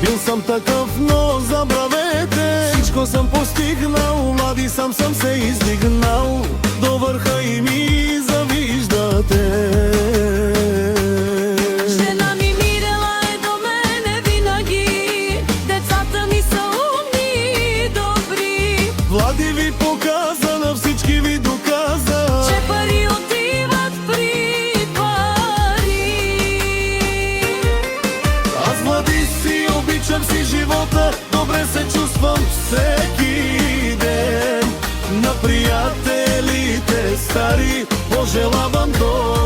Бил съм такъв, но забравете, всичко съм постигнал, млади съм се издигнал до върха и ми завиждате. Жена ми Мирела е до мене винаги, децата ми са умни и добри. Влади ви показа, на всички ви доказа, че пари отиват при пари. аз Влади си обичам си живота, добре се чувствам всеки ден. На приятелите стари пожелавам до